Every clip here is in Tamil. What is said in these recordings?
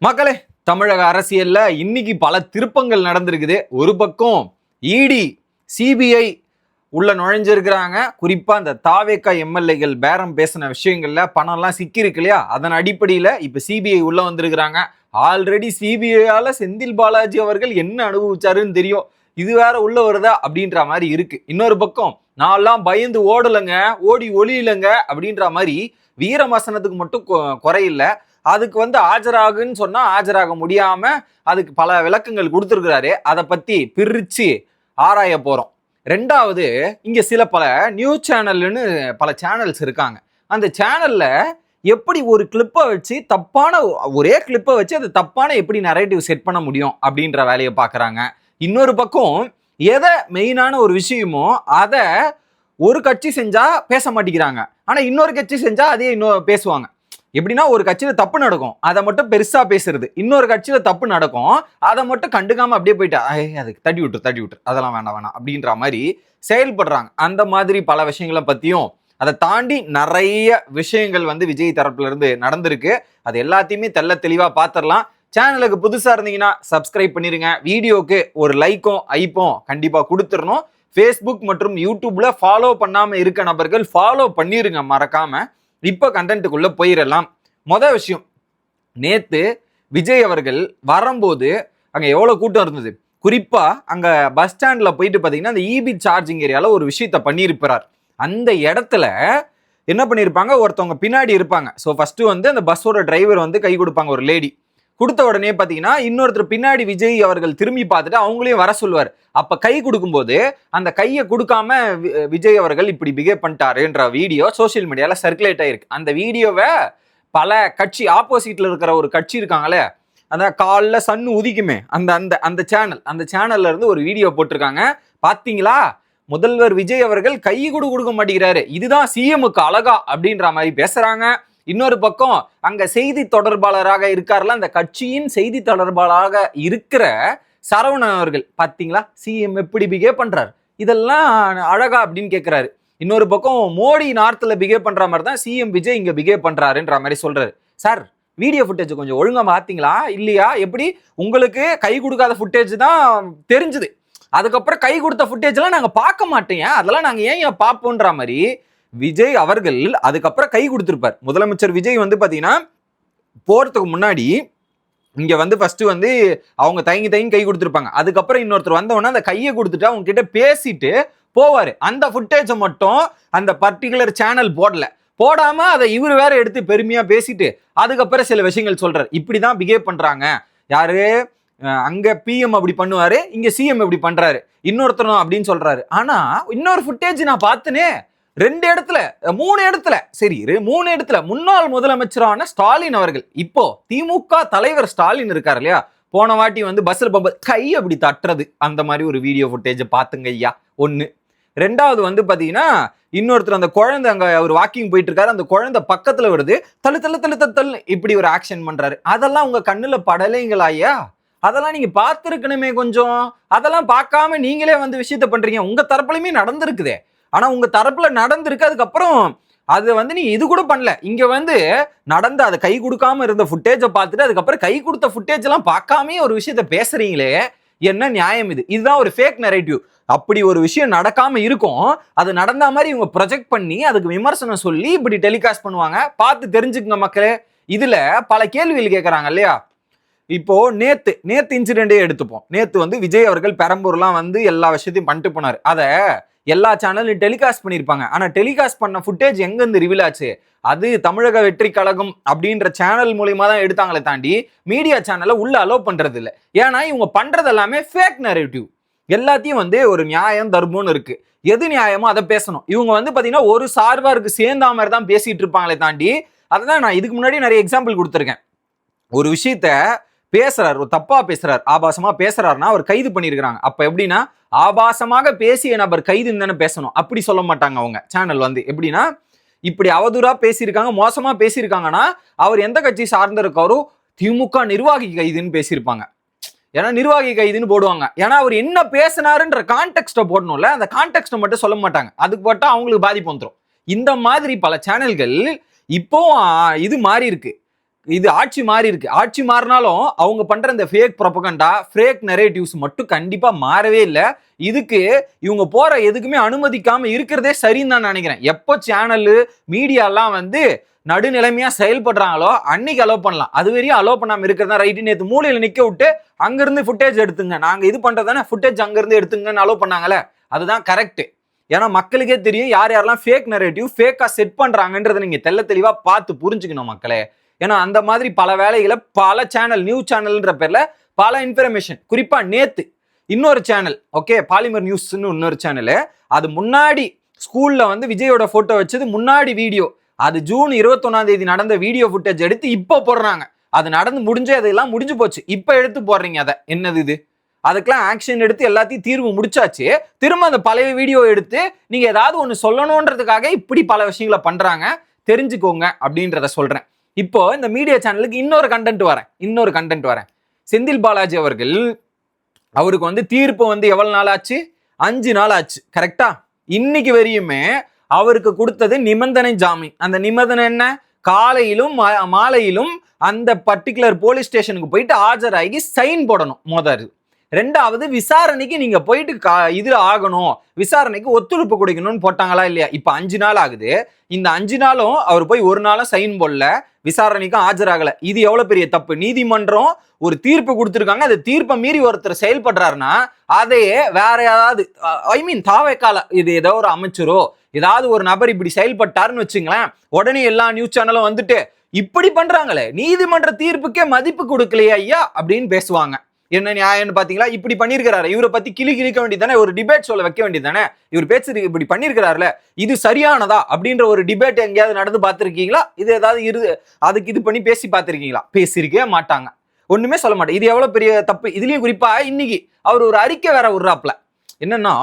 மக்களே, தமிழக அரசியல்ல இன்னைக்கு பல திருப்பங்கள் நடந்திருக்குது. ஒரு பக்கம் இடி, சிபிஐ உள்ள நுழைஞ்சிருக்கிறாங்க. குறிப்பா இந்த தாவேகா எம்எல்ஏகள் பேரம் பேசின விஷயங்கள்ல பணம்லாம் சிக்கிருக்கு இல்லையா, அதன் அடிப்படையில இப்ப சிபிஐ உள்ள வந்திருக்கிறாங்க. ஆல்ரெடி சிபிஐயால செந்தில் பாலாஜி அவர்கள் என்ன அனுபவிச்சாருன்னு தெரியும். இது வேற உள்ள வருதா அப்படின்ற மாதிரி இருக்கு. இன்னொரு பக்கம் நான்லாம் பயந்து ஓடலைங்க, ஓடி ஒளியிலங்க அப்படின்ற மாதிரி வீரமசனத்துக்கு மட்டும் குறையில்ல. அதுக்கு ஆஜராகுன்னு சொன்னா ஆஜராக முடியாம அதுக்கு பல விளக்கங்கள் கொடுத்துருக்கிறாரு. அதை பத்தி பிரிச்சு ஆராய போறோம். ரெண்டாவது, இங்க பல நியூஸ் சேனல்னு பல சேனல்ஸ் இருக்காங்க. அந்த சேனல்ல எப்படி ஒரு கிளிப்பை வச்சு ஒரே கிளிப்பை வச்சு அது தப்பான எப்படி நரேட்டிவ் செட் பண்ண முடியும் அப்படின்ற வேலையை பார்க்குறாங்க. இன்னொரு பக்கம் எதை மெயினான ஒரு விஷயமோ அதை ஒரு கட்சி செஞ்சா பேச மாட்டேங்கிறாங்க, ஆனா இன்னொரு கட்சி செஞ்சா அதே பேசுவாங்க. எப்படின்னா, ஒரு கட்சியில தப்பு நடக்கும், அதை மட்டும் பெருசா பேசுறது. இன்னொரு கட்சியில தப்பு நடக்கும், அதை மட்டும் கண்டுக்காம அப்படியே போயிட்டா அதுக்கு தட்டி விட்டு அதெல்லாம் வேணாம் அப்படின்ற மாதிரி செயல்படுறாங்க. அந்த மாதிரி பல விஷயங்களை பத்தியும் அதை தாண்டி நிறைய விஷயங்கள் விஜய் தரப்புல இருந்து நடந்திருக்கு. அது எல்லாத்தையுமே தெளிவா பாத்திரலாம். சேனலுக்கு புதுசா இருந்தீங்கன்னா சப்ஸ்கிரைப் பண்ணிருங்க. வீடியோக்கு ஒரு லைக்கும் ஐப்பும் கண்டிப்பா கொடுத்துடணும். ஃபேஸ்புக் மற்றும் யூடியூப்ல ஃபாலோ பண்ணாம இருக்க நபர்கள் ஃபாலோ பண்ணிருங்க மறக்காம. இப்ப கண்டென்ட்டுக்குள்ள போயிடலாம். மொதல் விஷயம், நேத்து விஜய் அவர்கள் வரும்போது அங்க எவ்வளவு கூட்டம் இருந்தது. குறிப்பா அங்க பஸ் ஸ்டாண்ட்ல போயிட்டு பாத்தீங்கன்னா அந்த இபி சார்ஜிங் ஏரியால ஒரு விஷயத்த பண்ணியிருப்பார். அந்த இடத்துல என்ன பண்ணிருப்பாங்க, ஒருத்தவங்க பின்னாடி இருப்பாங்க. ஸோ ஃபர்ஸ்ட் அந்த பஸ்ஸோட டிரைவர் கை கொடுப்பாங்க, ஒரு லேடி. கொடுத்த உடனே பாத்தீங்கன்னா இன்னொருத்தர் பின்னாடி விஜய் அவர்கள் திரும்பி பார்த்துட்டு அவங்களையும் வர சொல்லுவார். அப்ப கை கொடுக்கும்போது அந்த கையை கொடுக்காம விஜய் அவர்கள் இப்படி பிஹேவ் பண்ணிட்டாருன்ற வீடியோ சோசியல் மீடியால சர்க்குலேட் ஆயிருக்கு. அந்த வீடியோவை பல கட்சி ஆப்போசிட்ல இருக்கிற ஒரு கட்சி இருக்காங்களே, அந்த காலில் சன்னு உதிக்குமே அந்த அந்த அந்த சேனல்ல இருந்து ஒரு வீடியோ போட்டிருக்காங்க. பாத்தீங்களா, முதல்வர் விஜய் அவர்கள் கை கொடுக்க மாட்டேங்கிறாரு, இதுதான் சிஎம்முக்கு அழகா அப்படின்ற மாதிரி பேசுறாங்க. இன்னொரு பக்கம் அங்க செய்தி தொடர்பாளராக இருக்காருல, அந்த கட்சியின் செய்தி தொடர்பாளராக இருக்கிற சரவணன் அவர்கள் பாத்தீங்களா சிஎம் எப்படி பிஹேவ் பண்றாரு, இதெல்லாம் அழகா அப்படின்னு கேட்கிறாரு. இன்னொரு பக்கம் மோடி நார்த்ல பிஹேவ் பண்ற மாதிரி தான் சிஎம் விஜய் இங்க பிஹேவ் பண்றாருன்ற மாதிரி சொல்றாரு. சார், வீடியோ ஃபுட்டேஜ் கொஞ்சம் ஒழுங்கா பாத்தீங்களா இல்லையா? எப்படி உங்களுக்கு கை கொடுக்காத ஃபுட்டேஜ் தான் தெரிஞ்சுது, அதுக்கப்புறம் கை கொடுத்த ஃபுட்டேஜ் எல்லாம் நாங்க பார்க்க மாட்டேன், அதெல்லாம் நாங்க ஏன் பார்ப்போன்ற மாதிரி விஜய் அவர்கள் அதுக்கப்புறம் கை கொடுத்திருப்பார். முதலமைச்சர் விஜய் பாத்தீங்கன்னா போறதுக்கு முன்னாடி இங்க ஃபர்ஸ்ட் அவங்க தயங்கி கை கொடுத்திருப்பாங்க. அதுக்கப்புறம் இன்னொருத்தர் வந்தவொடனே அந்த கையை கொடுத்துட்டு அவங்க கிட்ட பேசிட்டு போவாரு. அந்த ஃபுட்டேஜை மட்டும் அந்த பர்டிகுலர் சேனல் போடாம அதை இவர் வேற எடுத்து பெருமையா பேசிட்டு அதுக்கப்புறம் சில விஷயங்கள் சொல்றாரு. இப்படிதான் பிஹேவ் பண்றாங்க. யாரு அங்க பிஎம் அப்படி பண்ணுவாரு, இங்க சிஎம் இப்படி பண்றாரு, இன்னொருத்தரும் அப்படின்னு சொல்றாரு. ஆனா இன்னொரு ஃபுட்டேஜ் நான் பார்த்தனே 2 இடத்துல 3 இடத்துல, சரி 3 இடத்துல முன்னாள் முதலமைச்சரான ஸ்டாலின் அவர்கள், இப்போ திமுக தலைவர் ஸ்டாலின் இருக்காரு இல்லையா, போன வாட்டி பஸ்ல போக கை அப்படி தட்டுறது, அந்த மாதிரி ஒரு வீடியோ ஃபுட்டேஜ் பாத்துங்க ஐயா. ஒண்ணு. ரெண்டாவது பாத்தீங்கன்னா இன்னொருத்தர் அந்த குழந்தை அங்க ஒரு வாக்கிங் போயிட்டு இருக்காரு, அந்த குழந்தை பக்கத்துல வருது, தள்ளு தள்ளு தள்ளு தள்ளு இப்படி ஒரு ஆக்ஷன் பண்றாரு. அதெல்லாம் உங்க கண்ணுல படலைங்களா ஐயா? அதெல்லாம் நீங்க பார்த்திருக்கணுமே கொஞ்சம். அதெல்லாம் பார்க்காம நீங்களே விஷயத்த பண்றீங்க. உங்க தரப்புலயுமே நடந்திருக்குதே, ஆனா உங்க தரப்புல நடந்திருக்கு. அதுக்கப்புறம் அது நீ இது கூட பண்ணல. இங்க நடந்து அதை கை கொடுக்காம இருந்த ஃபுட்டேஜை பார்த்துட்டு அதுக்கப்புறம் கை கொடுத்த ஃபுட்டேஜ் எல்லாம் பார்க்காம ஒரு விஷயத்த பேசுறீங்களே, என்ன நியாயம் இது? இதுதான் ஒரு ஃபேக் நரேட்டிவ். அப்படி ஒரு விஷயம் நடக்காம இருக்கும், அது நடந்த மாதிரி இவங்க ப்ரொஜெக்ட் பண்ணி அதுக்கு விமர்சனம் சொல்லி இப்படி டெலிகாஸ்ட் பண்ணுவாங்க. பார்த்து தெரிஞ்சுக்குங்க மக்களே. இதுல பல கேள்விகள் கேட்கறாங்க இல்லையா. இப்போ நேத்து இன்சிடென்டே எடுத்துப்போம். நேத்து விஜய் அவர்கள் பெரம்பூர்லாம் எல்லா விஷயத்தையும் பண்ணிட்டு போனாரு. அதை எல்லா சேனலும் டெலிகாஸ்ட் பண்ணியிருப்பாங்க. ஆனா டெலிகாஸ்ட் பண்ண ஃபுட்டேஜ் எங்க இருந்து ரிவீல் ஆச்சு? அது தமிழக வெற்றி கழகம் அப்படின்ற சேனல் மூலியமா தான் எடுத்தாங்களே தாண்டி மீடியா சேனலை உள்ள அலோவ் பண்றது இல்லை. ஏன்னா இவங்க பண்றது எல்லாமே ஃபேக் நரேட்டிவ். எல்லாத்தையும் ஒரு நியாயம் தர்மம்னு இருக்கு, எது நியாயமோ அதை பேசணும். இவங்க பாத்தீங்கன்னா ஒரு சார்பா இருக்கு சேர்ந்த மாதிரி தான் பேசிட்டு இருப்பாங்களே தாண்டி, அதான் நான் இதுக்கு முன்னாடி நிறைய எக்ஸாம்பிள் கொடுத்துருக்கேன். ஒரு விஷயத்த பேசுறாரு, ஒரு தப்பா பேசுறாரு, ஆபாசமா பேசுறாருன்னா அவர் கைது பண்ணிருக்காங்க. அப்ப எப்படின்னா ஆபாசமாக பேசிய நபர் கைதுன்னு தானே பேசணும். அப்படி சொல்ல மாட்டாங்க அவங்க சேனல். எப்படின்னா இப்படி அவதூறா பேசியிருக்காங்க, மோசமா பேசியிருக்காங்கன்னா அவர் எந்த கட்சி சார்ந்த இருக்காரோ திமுக நிர்வாகி கைதுன்னு பேசியிருப்பாங்க. ஏன்னா நிர்வாகி கைதுன்னு போடுவாங்க. ஏன்னா அவர் என்ன பேசினாருன்ற கான்டெக்ஸ்ட போடணும்ல, அந்த கான்டெக்ஸ்ட மட்டும் சொல்ல மாட்டாங்க. அதுக்கு போட்டா அவங்களுக்கு பாதிப்பு வந்துடும். இந்த மாதிரி பல சேனல்கள் இப்போ இது மாறி இருக்கு. இது ஆட்சி மாறி இருக்கு. ஆட்சி மாறினாலும் அவங்க பண்ற இந்த ஃபேக் ப்ரொபகண்டா, ஃபேக் நரேட்டிவ்ஸ் மட்டும் கண்டிப்பா மாறவே இல்லை. இதுக்கு இவங்க போற எதுக்குமே அனுமதிக்காம இருக்கிறதே சரின்னு தான் நினைக்கிறேன். எப்போ சேனலு மீடியாலாம் வந்து நடுநிலைமையா செயல்படுறாங்களோ அன்னைக்கு அலோவ் பண்ணலாம். அது வரையும் அலோவ் பண்ணாம இருக்கிறதா ரைட்டு. நேற்று மூலையில நிக்க விட்டு அங்கிருந்து ஃபுட்டேஜ் எடுத்துங்க, நாங்க இது பண்றதானே ஃபுட்டேஜ் அங்கிருந்து எடுத்துங்கன்னு அலோவ் பண்ணாங்கல்ல, அதுதான் கரெக்ட். ஏன்னா மக்களுக்கே தெரியும் யார் யாரெல்லாம் ஃபேக் நரேட்டிவ் ஃபேக்கா செட் பண்றாங்கன்றதை நீங்க தெல்ல தெளிவா பார்த்து புரிஞ்சுக்கணும் மக்களே. ஏன்னா அந்த மாதிரி பல வேலைகளை பல சேனல், நியூஸ் சேனல்ன்ற பேர்ல பல இன்ஃபர்மேஷன், குறிப்பா நேத்து இன்னொரு சேனல், ஓகே, பாலிமர் நியூஸ்ன்னு இன்னொரு சேனல், அது முன்னாடி ஸ்கூல்ல வந்து விஜயோட போட்டோ வச்சது முன்னாடி வீடியோ, அது ஜூன் 21 நடந்த வீடியோ ஃபுட்டேஜ் எடுத்து இப்போ போடுறாங்க. அது நடந்து முடிஞ்சு அதெல்லாம் முடிஞ்சு போச்சு, இப்போ எடுத்து போடுறீங்க. அதை என்னது இது? அதுக்கெல்லாம் ஆக்ஷன் எடுத்து எல்லாத்தையும் தீர்வு முடிச்சாச்சு. திரும்ப அந்த பழைய வீடியோ எடுத்து நீங்க ஏதாவது ஒன்று சொல்லணுன்றதுக்காக இப்படி பல விஷயங்களை பண்றாங்க. தெரிஞ்சுக்கோங்க அப்படின்றத சொல்றேன். இப்போ இந்த மீடியா சேனலுக்கு இன்னொரு கண்டென்ட் வரேன். செந்தில் பாலாஜி அவர்கள், அவருக்கு வந்து தீர்ப்பு வந்து எவ்வளவு நாள் ஆச்சு? 5 நாள் ஆச்சு, கரெக்டா? இன்னைக்கு வரையுமே அவருக்கு கொடுத்தது நிபந்தனை ஜாமீன். அந்த நிபந்தனை என்ன? காலையிலும் மாலையிலும் அந்த பர்டிகுலர் போலீஸ் ஸ்டேஷனுக்கு போயிட்டு ஆஜராகி சைன் போடணும் முதல். ரெண்டாவது, விசாரணைக்கு நீங்க போயிட்டு இது ஆகணும், விசாரணைக்கு ஒத்துழைப்பு கொடுக்கணும்னு போட்டாங்களா இல்லையா? இப்ப 5 நாள் ஆகுது. இந்த 5 நாளும் அவர் போய் ஒரு நாளும் சைன் போடல, விசாரணைக்கும் ஆஜராகல. இது எவ்வளவு பெரிய தப்பு? நீதிமன்றம் ஒரு தீர்ப்பு கொடுத்துருக்காங்க, அந்த தீர்ப்பை மீறி ஒருத்தர் செயல்படுறாருன்னா அதையே வேற ஏதாவது, தாவேக்கால இது ஏதோ ஒரு அமைச்சரோ ஏதாவது ஒரு நபர் இப்படி செயல்பட்டாருன்னு வச்சுங்களேன், உடனே எல்லா நியூஸ் சேனலும் வந்துட்டு இப்படி பண்றாங்களே, நீதிமன்ற தீர்ப்புக்கே மதிப்பு கொடுக்கலையா ஐயா அப்படின்னு பேசுவாங்க. என்ன நியாயம்னு பாத்தீங்களா? இப்படி பண்ணிருக்கிறாரு, இவரை பத்தி கிழிக்க வேண்டியதானே, ஒரு டிபேட் சொல்ல வைக்க வேண்டியதானே, இவர் பேச்சு இப்படி பண்ணிருக்கிறாருல, இது சரியானதா அப்படின்ற ஒரு டிபேட் எங்கேயாவது நடந்து பார்த்திருக்கீங்களா? இது ஏதாவது அதுக்கு இது பண்ணி பேசி பார்த்திருக்கீங்களா? பேசிருக்கவே மாட்டாங்க, ஒண்ணுமே சொல்ல மாட்டேன். இது எவ்வளவு பெரிய தப்பு. இதுலயும் குறிப்பா இன்னைக்கு அவர் ஒரு அறிக்கை வேற விடுறாப்ல, என்னன்னா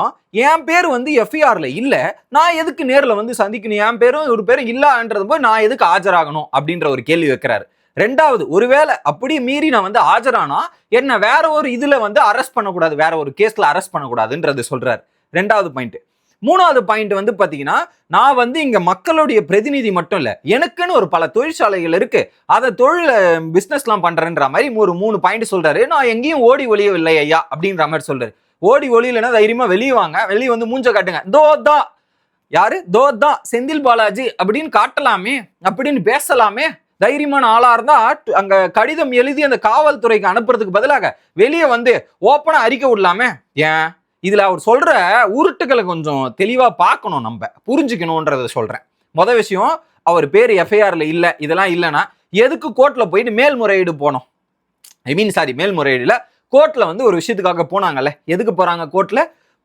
என் பேர் வந்து எஃப்ஐஆர்ல இல்ல, நான் எதுக்கு நேர்ல வந்து சந்திக்கணும், என் பேரும் ஒரு பேரும் இல்லன்றது போய் நான் எதுக்கு ஆஜராகணும் அப்படின்ற ஒரு கேள்வி வைக்கிறாரு. ரெண்டாவது, ஒருவேளை அப்படி மீறி நான் வந்து ஆஜரானா என்ன வேற ஒரு இதுல வந்து அரெஸ்ட் பண்ணக்கூடாது, வேற ஒரு கேஸ்ல அரெஸ்ட் பண்ணக்கூடாதுன்றது சொல்றாரு. ரெண்டாவது பாயிண்ட். மூணாவது பாயிண்ட் வந்து பாத்தீங்கன்னா, நான் வந்து இங்க மக்களுடைய பிரதிநிதி மட்டும் இல்ல, எனக்குன்னு ஒரு பல தொழிற்சாலைகள் இருக்கு, அதை தொழில பிசினஸ் எல்லாம் பண்றேன்ற மாதிரி ஒரு 3 பாயிண்ட் சொல்றாரு. நான் எங்கேயும் ஓடி ஒளியவில்லை ஐயா அப்படின்ற மாதிரி சொல்றாரு. ஓடி ஒளியலைன்னா தைரியமா வெளியே வாங்க, வெளியே வந்து மூஞ்ச காட்டுங்க, தோதா யாரு, தோதா செந்தில் பாலாஜி அப்படின்னு காட்டலாமே, அப்படின்னு பேசலாமே. தைரியமான ஆளா இருந்தா அங்க கடிதம் எழுதி அந்த காவல்துறைக்கு அனுப்புறதுக்கு பதிலாக வெளியே வந்து ஓப்பனா அறிக்கை விடலாமே. ஏன் இதுல அவர் சொல்ற உருட்டுகளை கொஞ்சம் தெளிவா பார்க்கணும், நம்ம புரிஞ்சுக்கணும்ன்றத சொல்றேன். முதல் விஷயம், அவர் பேர் எஃப்ஐஆர்ல இல்ல, இதெல்லாம் இல்லைன்னா எதுக்கு கோர்ட்ல போயிட்டு மேல்முறையீடு போனோம்? மேல்முறையீடுல கோர்ட்ல வந்து ஒரு விஷயத்துக்காக போனாங்கல்ல, எதுக்கு போறாங்க? கோர்ட்ல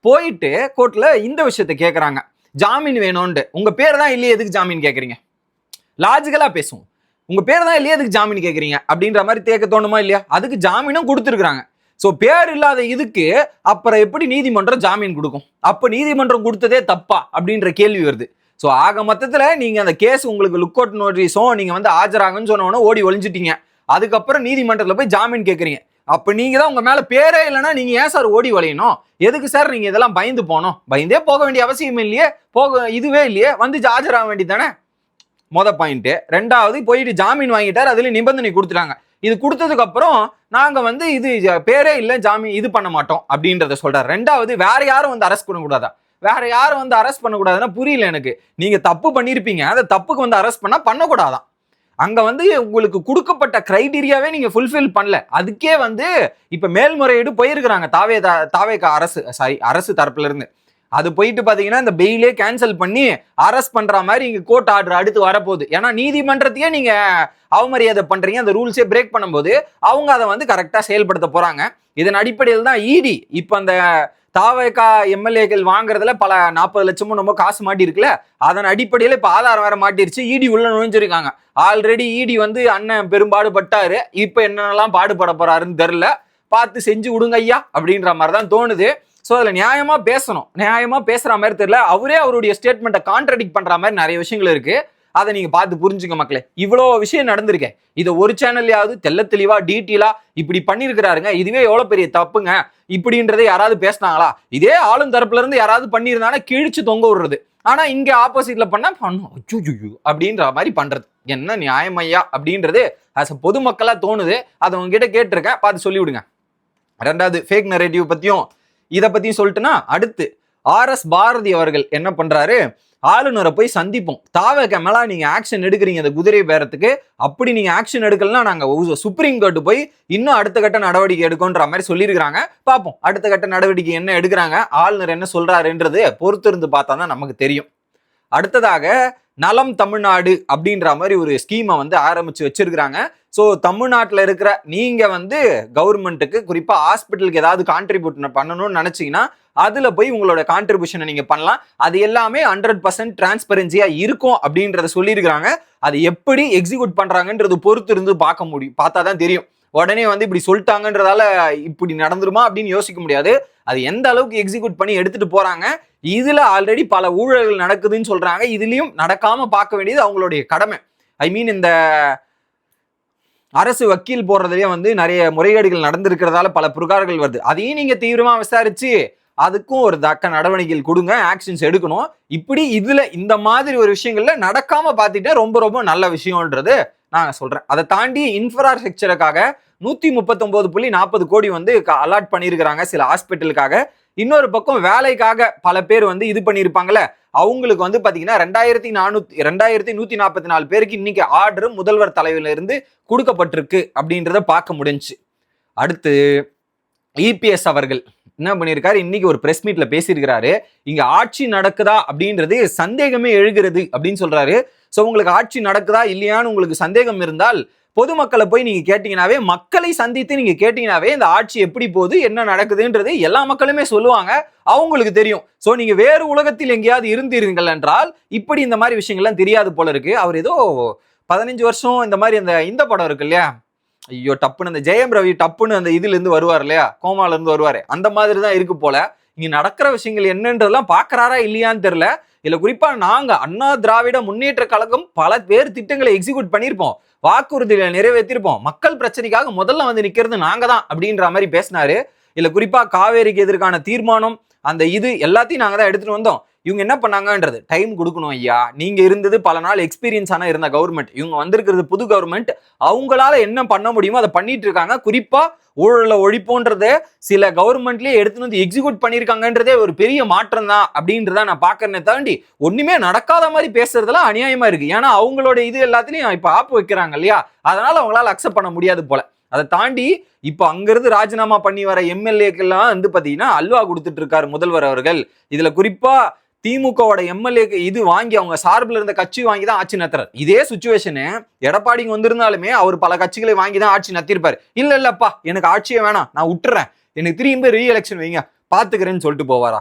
போயிட்டு கோர்ட்ல இந்த விஷயத்த கேட்கறாங்க, ஜாமீன் வேணும்னு. உங்க பேர் தான் இல்லையே, எதுக்கு ஜாமீன் கேட்கறீங்க? லாஜிக்கலா பேசுவோம், உங்க பேர் தான் இல்லையே எதுக்கு ஜாமீன் கேட்கறீங்க அப்படின்ற மாதிரி கேட்க தோணுமா இல்லையா? அதுக்கு ஜாமீனும் கொடுத்துருக்காங்க. ஸோ பேர் இல்லாத இதுக்கு அப்புறம் எப்படி நீதிமன்றம் ஜாமீன் கொடுக்கும்? அப்ப நீதிமன்றம் கொடுத்ததே தப்பா அப்படின்ற கேள்வி வருது. ஸோ ஆக மொத்தத்துல நீங்க அந்த கேஸ் உங்களுக்கு லுக் அவுட் நோட்டீஸும் நீங்க வந்து ஆஜராகன்னு சொன்னோன்னா ஓடி ஒளிஞ்சிட்டீங்க. அதுக்கப்புறம் நீதிமன்றத்துல போய் ஜாமீன் கேட்கறீங்க. அப்ப நீங்க தான் உங்க மேல பேரே இல்லைன்னா நீங்க ஏன் சார் ஓடி வளையணும்? எதுக்கு சார் நீங்க இதெல்லாம் பயந்து போனோம்? பயந்தே போக வேண்டிய அவசியம் இல்லையே, இதுவே இல்லையே, வந்து ஆஜராக வேண்டியதானே. மொத பாயிண்ட். ரெண்டாவது, போயிட்டு ஜாமீன் வாங்கிட்டார், அதுல நிபந்தனை கொடுத்துட்டாங்க. இது கொடுத்ததுக்கு அப்புறம் நாங்க வந்து இது பேரே இல்ல, ஜாமீன் இது பண்ண மாட்டோம் அப்படின்றத சொல்றாரு. ரெண்டாவது, வேற யாரும் வந்து அரெஸ்ட் பண்ணக்கூடாதா? வேற யாரும் வந்து அரெஸ்ட் பண்ணக்கூடாதுன்னா புரியல எனக்கு. நீங்க தப்பு பண்ணிருப்பீங்க, அந்த தப்புக்கு வந்து அரெஸ்ட் பண்ணக்கூடாதான். அங்க வந்து உங்களுக்கு கொடுக்கப்பட்ட கிரைடீரியாவே நீங்க ஃபுல்ஃபில் பண்ணல. அதுக்கே வந்து இப்ப மேல்முறையீடு போயிருக்கிறாங்க தாவேகா அரசு தரப்புல இருந்து. அது போயிட்டு பாத்தீங்கன்னா இந்த பெயிலே கேன்சல் பண்ணி அரெஸ்ட் பண்ற மாதிரி இங்க கோர்ட் ஆர்டர் அடுத்து வரப்போகுது. ஏன்னா நீதிமன்றத்தையே நீங்க அவமரியாதை பண்றீங்க, அந்த ரூல்ஸே பிரேக் பண்ணும்போது அவங்க அதை வந்து கரெக்டா செயல்படுத்த போறாங்க. இதன் அடிப்படையில் தான் இடி இப்ப அந்த தாவேகா எம்எல்ஏக்கள் வாங்குறதுல பல 40 லட்சமும் நம்ம காசு மாட்டி இருக்குல்ல, அதன் அடிப்படையில இப்ப ஆதாரம் வேற மாட்டிருச்சு, இடி உள்ள நுழைஞ்சிருக்காங்க. ஆல்ரெடி இடி வந்து அண்ணன் பெரும்பாடு பட்டாரு, இப்ப என்னென்னலாம் பாடுபட போறாருன்னு தெரியல, பார்த்து செஞ்சு விடுங்க ஐயா அப்படின்ற மாதிரி தான் தோணுது. ஸோ அதில் நியாயமா பேசணும், நியாயமா பேசுற மாதிரி தெரியல. அவரே அவருடைய ஸ்டேட்மெண்ட்டை கான்ட்ராடிக்ட் பண்ற மாதிரி நிறைய விஷயங்கள் இருக்கு. அதை நீங்க பார்த்து புரிஞ்சுக்க மக்களே. இவ்வளோ விஷயம் நடந்திருக்கேன், இதை ஒரு சேனல்லையாவது தெல்ல தெளிவா டீட்டெயிலா இப்படி பண்ணியிருக்கிறாருங்க, இதுவே எவ்வளவு பெரிய தப்புங்க இப்படின்றதை யாராவது பேசினாங்களா? இதே ஆளும் தரப்புல இருந்து யாராவது பண்ணியிருந்தாங்கன்னா கிழிச்சு தொங்க விடுறது. ஆனா இங்க ஆப்போசிட்ல பண்ணா பண்ணும் அப்படின்ற மாதிரி பண்றது. என்ன நியாயம் ஐயா அப்படின்றது அஸ் பொதுமக்களா தோணுது. அதை உங்ககிட்ட கேட்டிருக்கேன், பார்த்து சொல்லி விடுங்க. ரெண்டாவது ஃபேக் நரேட்டிவ் பத்தியும் இதை பத்தியும் சொல்லிட்டுனா, அடுத்து RS பாரதி அவர்கள் என்ன பண்றாரு, ஆளுநரை போய் சந்திப்போம், தாவேக மேல நீங்க ஆக்ஷன் எடுக்கிறீங்க இந்த குதிரை பேரத்துக்கு, அப்படி நீங்க ஆக்ஷன் எடுக்கலன்னா நாங்க சுப்ரீம் கோர்ட்டு போய் இன்னும் அடுத்த கட்ட நடவடிக்கை எடுக்கும்ன்ற மாதிரி சொல்லியிருக்காங்க. பார்ப்போம் அடுத்த கட்ட நடவடிக்கை என்ன எடுக்கிறாங்க, ஆளுநர் என்ன சொல்றாருன்றது பொறுத்திருந்து பார்த்தா தான் நமக்கு தெரியும். அடுத்ததாக நலம் தமிழ்நாடு அப்படின்ற மாதிரி ஒரு ஸ்கீமை வந்து ஆரம்பிச்சு வச்சிருக்கிறாங்க. ஸோ தமிழ்நாட்டில் இருக்கிற நீங்க வந்து கவர்மெண்ட்டுக்கு குறிப்பா ஹாஸ்பிட்டலுக்கு ஏதாவது கான்ட்ரிபியூட் பண்ணணும்னு நினைச்சீங்கன்னா அதுல போய் உங்களோட கான்ட்ரிபியூஷனை நீங்க பண்ணலாம். அது எல்லாமே 100% டிரான்ஸ்பரன்சியா இருக்கும் அப்படின்றத சொல்லியிருக்கிறாங்க. அது எப்படி எக்ஸிக்யூட் பண்றாங்கன்றது பொறுத்து இருந்து பார்க்க முடியும், பார்த்தா தான் தெரியும். உடனே வந்து இப்படி சொல்லிட்டாங்கன்றதால இப்படி நடந்துருமா அப்படின்னு யோசிக்க முடியாது. அது எந்த அளவுக்கு எக்ஸிக்யூட் பண்ணி எடுத்துட்டு போறாங்க. இதுல ஆல்ரெடி பல ஊழல்கள் நடக்குதுன்னு சொல்றாங்க. இதுலயும் நடக்காம பார்க்க வேண்டியது அவங்களுடைய கடமை. ஐ மீன் இந்த அரசு வக்கீல் போடுறதுலயே வந்து நிறைய முறைகேடுகள் நடந்திருக்கிறதால பல புகார்கள் வருது. அதையும் நீங்க தீவிரமா விசாரிச்சு அதுக்கும் ஒரு தக்க நடவடிக்கைகள் கொடுங்க, ஆக்ஷன்ஸ் எடுக்கணும். இப்படி இதுல இந்த மாதிரி ஒரு விஷயங்கள்ல நடக்காம பார்த்துட்டே ரொம்ப ரொம்ப நல்ல விஷயம்ன்றது நான் சொல்றேன். அதை தாண்டி இன்ஃப்ராஸ்ட்ரக்சருக்காக 139.40 கோடி வந்து அலாட் பண்ணியிருக்கிறாங்க சில ஹாஸ்பிட்டலுக்காக. இன்னொரு பக்கம் வேலைக்காக பல பேர் வந்து இது பண்ணியிருப்பாங்கல்ல, அவங்களுக்கு வந்து பாத்தீங்கன்னா 2144 பேருக்கு இன்னைக்கு ஆர்டர் முதல்வர் தலைவில இருந்து கொடுக்கப்பட்டிருக்கு அப்படின்றத பார்க்க முடிஞ்சு. அடுத்து EPS அவர்கள் என்ன பண்ணியிருக்காரு, இன்னைக்கு ஒரு பிரஸ் மீட்ல பேசியிருக்கிறாரு. இங்க ஆட்சி நடக்குதா அப்படின்றது சந்தேகமே எழுகிறது அப்படின்னு சொல்றாரு. ஸோ உங்களுக்கு ஆட்சி நடக்குதா இல்லையான்னு உங்களுக்கு சந்தேகம் இருந்தால் பொதுமக்களை போய் நீங்க கேட்டீங்கன்னாவே, மக்களை சந்தித்து நீங்க கேட்டீங்கன்னாவே இந்த ஆட்சி எப்படி போகுது என்ன நடக்குதுன்றது எல்லா மக்களுமே சொல்லுவாங்க, அவங்களுக்கு தெரியும். ஸோ நீங்க வேறு உலகத்தில் எங்கேயாவது இருந்தீர்கள் என்றால் இப்படி இந்த மாதிரி விஷயங்கள்லாம் தெரியாது போல இருக்கு. அவர் ஏதோ 15 வருஷம் இந்த மாதிரி இந்த படம் இருக்கு இல்லையா, ஐயோ டப்புன்னு அந்த ஜெயம் ரவி டப்புன்னு அந்த இதுல இருந்து வருவார் இல்லையா, கோமால இருந்து வருவாரு, அந்த மாதிரி தான் இருக்கு போல. இங்க நடக்கிற விஷயங்கள் என்னன்றதெல்லாம் பாக்குறாரா இல்லையான்னு தெரியல. இல்ல குறிப்பா நாங்க அண்ணா திராவிட முன்னேற்ற கழகம் பல பேர் திட்டங்களை எக்ஸிக்யூட் பண்ணிருப்போம், வாக்குறுதிகளை நிறைவேற்றிருப்போம், மக்கள் பிரச்சனைக்காக முதல்ல வந்து நிக்கிறது நாங்க தான் அப்படின்ற மாதிரி பேசினாரு. இல்ல குறிப்பா காவேரிக்கு எதிர்க்கான தீர்மானம் அந்த இது எல்லாத்தையும் நாங்க தான் எடுத்துட்டு வந்தோம். இவங்க என்ன பண்ணாங்கன்றது டைம் கொடுக்கணும் ஐயா. நீங்க இருந்தது பல நாள் எக்ஸ்பீரியன்ஸ் ஆனா இருந்த கவர்மெண்ட், இவங்க வந்திருக்கிறது புது கவர்மெண்ட், அவங்களால என்ன பண்ண முடியுமோ அதை பண்ணிட்டு இருக்காங்க. குறிப்பா ஊழல ஒழிப்போன்றத சில கவர்மெண்ட்லயே எடுத்துட்டு வந்து எக்ஸிக்யூட் பண்ணிருக்காங்கன்றதே ஒரு பெரிய மாற்றம் தான் அப்படின்றத நான் பாக்குறேனே தாண்டி ஒண்ணுமே நடக்காத மாதிரி பேசுறதுலாம் அநியாயமா இருக்கு. ஏன்னா அவங்களோட இது எல்லாத்துலயும் இப்ப ஆப்பு வைக்கிறாங்க இல்லையா, அதனால அவங்களால அக்செப்ட் பண்ண முடியாது போல. அதை தாண்டி இப்ப அங்கிருந்து ராஜினாமா பண்ணி வர எம்எல்ஏக்கெல்லாம் வந்து பாத்தீங்கன்னா அல்வா கொடுத்துட்டு இருக்காரு முதல்வர் அவர்கள். இதுல குறிப்பா திமுகவோட எம்எல்ஏக்கு இது வாங்கி அவங்க சார்பில் இருந்த கட்சி வாங்கி தான் ஆட்சி நடத்துறாரு. இதே சுச்சுவேஷனு எடப்பாடிக்கு வந்திருந்தாலுமே அவர் பல கட்சிகளை வாங்கி தான் ஆட்சி நடத்திருப்பாரு. இல்லப்பா எனக்கு ஆட்சியே வேணாம், நான் விட்டுறேன், எனக்கு திரும்பி ரீ எலெக்ஷன் வைங்க பாத்துக்கிறேன்னு சொல்லிட்டு போவாரா?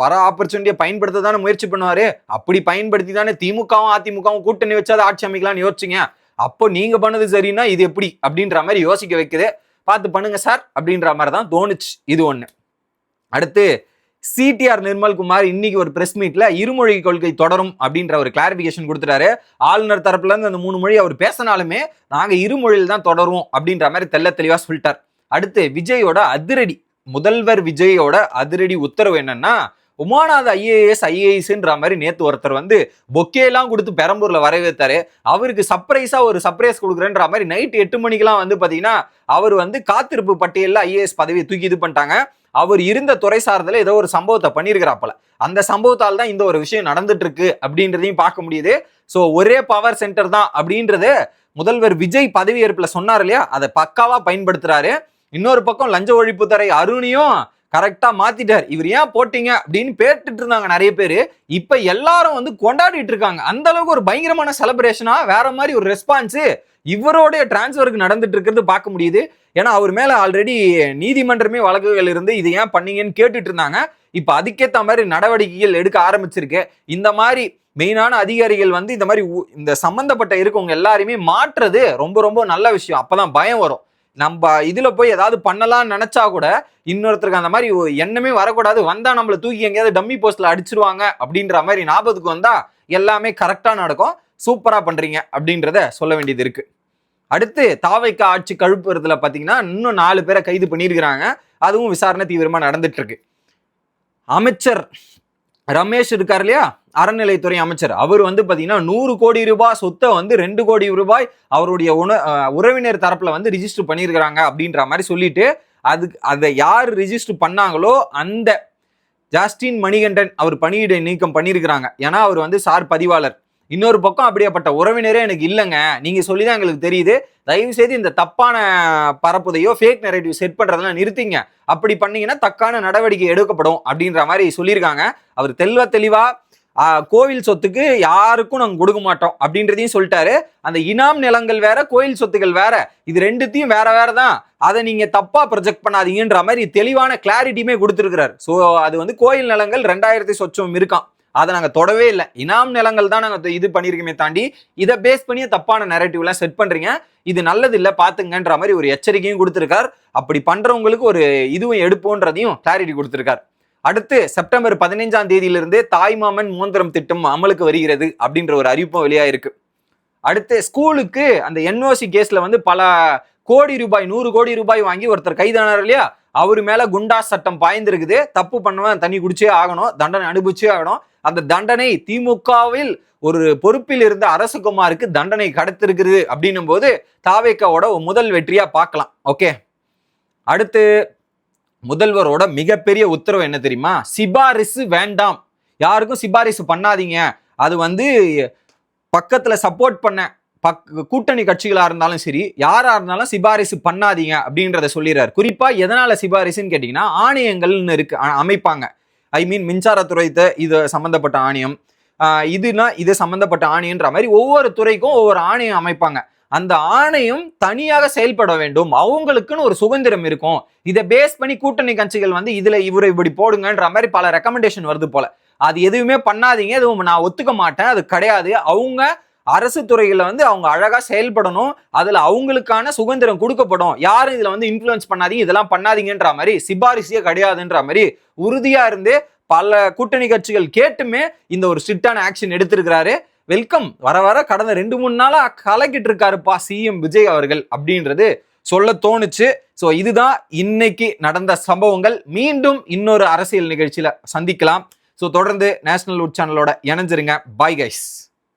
வர ஆப்பர்ச்சுனிட்டியை பயன்படுத்த தானே முயற்சி பண்ணுவாரு. அப்படி பயன்படுத்தி தானே திமுகவும் அதிமுகவும் கூட்டணி வச்சாத ஆட்சி அமைக்கலாம்னு யோசிச்சிங்க. அப்போ நீங்க பண்ணது சரின்னா இது எப்படி அப்படின்ற மாதிரி யோசிக்க வைக்குது. பார்த்து பண்ணுங்க சார் அப்படின்ற மாதிரி தான் தோணுச்சு. இது ஒண்ணு. அடுத்து CTR நிர்மல்குமார் இன்னைக்கு ஒரு பிரஸ் மீட்ல இருமொழி கொள்கை தொடரும் அப்படின்ற ஒரு கிளாரிபிகேஷன் கொடுத்துட்டாரு. ஆளுநர் தரப்புல இருந்து அந்த 3 மொழி அவர் பேசினாலுமே நாங்க இருமொழியில் தான் தொடரும் அப்படின்ற மாதிரி தெளிவா சொல்லிட்டார். அடுத்து விஜயோட அதிரடி, முதல்வர் விஜயோட அதிரடி உத்தரவு என்னன்னா, உமாநாத் IAS மாதிரி நேத்து ஒருத்தர் வந்து பொக்கே எல்லாம் கொடுத்து பெரம்பூர்ல வரவேற்றாரு. அவருக்கு ஒரு சர்ப்ரைஸ் கொடுக்குறேன்ற மாதிரி நைட் 8 மணிக்கெல்லாம் வந்து பாத்தீங்கன்னா அவர் வந்து காத்திருப்பு பட்டியல்ல IAS பதவியை தூக்கி இது பண்ணிட்டாங்க. அவர் இருந்த துறை சார்ந்தல ஏதோ ஒரு சம்பவத்தை பண்ணியிருக்கிறாப்பல. அந்த சம்பவத்தால் தான் இந்த ஒரு விஷயம் நடந்துட்டு இருக்கு அப்படின்றதையும் பார்க்க முடியுது. சோ ஒரே பவர் சென்டர் தான் அப்படின்றது முதல்வர் விஜய் பதவியேற்புல சொன்னார் இல்லையா, அதை பக்காவா பயன்படுத்துறாரு. இன்னொரு பக்கம் லஞ்ச ஒழிப்புத்துறை அருணையும் கரெக்டா மாத்திட்டார். இவர் ஏன் போட்டீங்க அப்படின்னு கேட்டுட்டு இருந்தாங்க நிறைய பேரு. இப்ப எல்லாரும் வந்து கொண்டாடிட்டு இருக்காங்க. அந்த அளவுக்கு ஒரு பயங்கரமான செலிப்ரேஷனா வேற மாதிரி ஒரு ரெஸ்பான்ஸ் இவருடைய டிரான்ஸ்பருக்கு நடந்துட்டு இருக்கிறது பார்க்க முடியுது. ஏன்னா அவர் மேல ஆல்ரெடி நீதிமன்றமே வழக்குகள் இருந்து இது ஏன் பண்ணீங்கன்னு கேட்டுட்டு இருந்தாங்க. இப்ப அதுக்கேற்ற மாதிரி நடவடிக்கைகள் எடுக்க ஆரம்பிச்சிருக்கு. இந்த மாதிரி மெயினான அதிகாரிகள் வந்து இந்த மாதிரி இந்த சம்பந்தப்பட்ட இருக்கவங்க எல்லாருமே மாற்றுறது ரொம்ப ரொம்ப நல்ல விஷயம். அப்பதான் பயம் வரும். நம்ம இதுல போய் ஏதாவது பண்ணலாம்னு நினைச்சா கூட இன்னொருத்தருக்கு அந்த மாதிரி எண்ணமே வரக்கூடாது. வந்தா நம்மள தூக்கி எங்கேயாவது டம்மி போஸ்ட்ல அடிச்சிருவாங்க அப்படின்ற மாதிரி ஞாபகத்துக்கு வந்தா எல்லாமே கரெக்டா நடக்கும். சூப்பரா பண்றீங்க அப்படின்றத சொல்ல வேண்டியது இருக்கு. அடுத்து தாவைக்க ஆட்சி கழுப்புறதுல பாத்தீங்கன்னா இன்னும் 4 பேரை கைது பண்ணியிருக்கிறாங்க. அதுவும் விசாரணை தீவிரமா நடந்துட்டு இருக்கு. அமைச்சர் ரமேஷ் இருக்கார் இல்லையா, அறநிலைத்துறை அமைச்சர், அவர் வந்து பாத்தீங்கன்னா 100 கோடி ரூபாய் சொத்தை வந்து 2 கோடி ரூபாய் அவருடைய உறவினர் தரப்புல வந்து ரிஜிஸ்டர் பண்ணியிருக்கிறாங்க அப்படின்ற மாதிரி சொல்லிட்டு, அதை யார் ரிஜிஸ்டர் பண்ணாங்களோ அந்த ஜாஸ்டின் மணிகண்டன் அவர் பணியிடை நீக்கம் பண்ணியிருக்கிறாங்க. ஏன்னா அவர் வந்து சார் பதிவாளர். இன்னொரு பக்கம் அப்படியேப்பட்ட உறவினரே எனக்கு இல்லைங்க, நீங்க சொல்லிதான் எங்களுக்கு தெரியுது, தயவு செய்து இந்த தப்பான பரப்புதையோ ஃபேக் நெரேட்டிவ் செட் பண்றதெல்லாம் நிறுத்திங்க, அப்படி பண்ணீங்கன்னா தக்கான நடவடிக்கை எடுக்கப்படும் அப்படின்ற மாதிரி சொல்லியிருக்காங்க. அவர் தெளிவா கோவில் சொத்துக்கு யாருக்கும் நாங்க கொடுக்க மாட்டோம் அப்படின்றதையும் சொல்லிட்டாரு. அந்த இனாம் நிலங்கள் வேற, கோயில் சொத்துக்கள் வேற, இது ரெண்டுத்தையும் வேற தான், அதை நீங்க தப்பா ப்ரொஜெக்ட் பண்ணாதீங்கன்ற மாதிரி தெளிவான கிளாரிட்டியுமே கொடுத்துருக்கிறார். ஸோ அது வந்து கோயில் நிலங்கள் 2000 சொச்சம் இருக்கான், அதை நாங்க தொடவே இல்லை, இனாம் நிலங்கள் தான் நாங்க இது பண்ணிருக்கோமே தாண்டி இதை பேஸ் பண்ணி தப்பான நரேட்டிவ் எல்லாம் செட் பண்றீங்க, இது நல்லது இல்லை பாத்துங்கன்ற மாதிரி ஒரு எச்சரிக்கையும் கொடுத்திருக்கார். அப்படி பண்றவங்களுக்கு ஒரு இதுவும் எடுப்போன்றதையும் கிளாரிட்டி கொடுத்திருக்கார். அடுத்து செப்டம்பர் 15ஆம் தேதியிலிருந்து தாய்மாமன் மோந்திரம் திட்டம் அமலுக்கு வருகிறது அப்படின்ற ஒரு அறிவிப்பும் வெளியாயிருக்கு. அடுத்து ஸ்கூலுக்கு அந்த என்ஓசி கேஸ்ல வந்து பல கோடி ரூபாய் 100 கோடி ரூபாய் வாங்கி ஒருத்தர் கைதானார் இல்லையா, அவரு மேல குண்டாஸ் சட்டம் பாய்ந்திருக்குது. தப்பு பண்ணுவேன் தண்ணி குடிச்சே ஆகணும், தண்டனை அனுபவிச்சே ஆகணும். அந்த தண்டனை திமுகவில் ஒரு பொறுப்பில் இருந்த அரசகுமாருக்கு தண்டனை கிடைத்திருக்குது அப்படின்னும் போது தாவேக்காவோட முதல் வெற்றியா பார்க்கலாம். ஓகே, அடுத்து முதல்வரோட மிகப்பெரிய உத்தரவு என்ன தெரியுமா, சிபாரிசு வேண்டாம், யாருக்கும் சிபாரிசு பண்ணாதீங்க, அது வந்து பக்கத்துல சப்போர்ட் பண்ண கூட்டணி கட்சிகளா இருந்தாலும் சரி, யாரா இருந்தாலும் சிபாரிசு பண்ணாதீங்க அப்படின்றத சொல்லிடுறாரு. குறிப்பா எதனால சிபாரிசுன்னு கேட்டீங்கன்னா, ஆணையங்கள்னு இருக்கு அமைப்பாங்க. ஐ மீன் மின்சாரத்துறை இது சம்பந்தப்பட்ட ஆணையம், இதுனா இது சம்பந்தப்பட்ட ஆணையன்ற மாதிரி ஒவ்வொரு துறைக்கும் ஒவ்வொரு ஆணையம் அமைப்பாங்க. அந்த ஆணையம் தனியாக செயல்பட வேண்டும், அவங்களுக்குன்னு ஒரு சுதந்திரம் இருக்கும். இதை பேஸ் பண்ணி கூட்டணி கட்சிகள் வந்து இதுல இவரை இப்படி போடுங்கன்ற மாதிரி பல ரெக்கமெண்டேஷன் வருது போல. அது எதுவுமே பண்ணாதீங்க, எதுவும் நான் ஒத்துக்க மாட்டேன், அது கிடையாது. அவங்க அரசு துறைகளை வந்து அவங்க அழகா செயல்படணும், அதுல அவங்களுக்கான சுதந்திரம் கொடுக்கப்படும், யாரும் இதுல வந்து இன்ஃபுளுன்ஸ் பண்ணாதீங்க, இதெல்லாம் பண்ணாதீங்கன்ற மாதிரி சிபாரிசே கிடையாதுன்ற மாதிரி உறுதியா இருந்து பல கூட்டணி கட்சிகள் கேட்டுமே இந்த ஒரு ஸ்ட்ரிக்டான ஆக்ஷன் எடுத்திருக்கிறாரு. வெல்கம், வர கடந்த 2-3 நாளா கலக்கிட்டு இருக்காருப்பா சிஎம் விஜய் அவர்கள் அப்படின்றது சொல்ல தோணுச்சு. ஸோ இதுதான் இன்னைக்கு நடந்த சம்பவங்கள். மீண்டும் இன்னொரு அரசியல் நிகழ்ச்சியில சந்திக்கலாம். ஸோ தொடர்ந்து நேஷனல் வுட் சேனலோட இணைஞ்சிருங்க. Bye guys.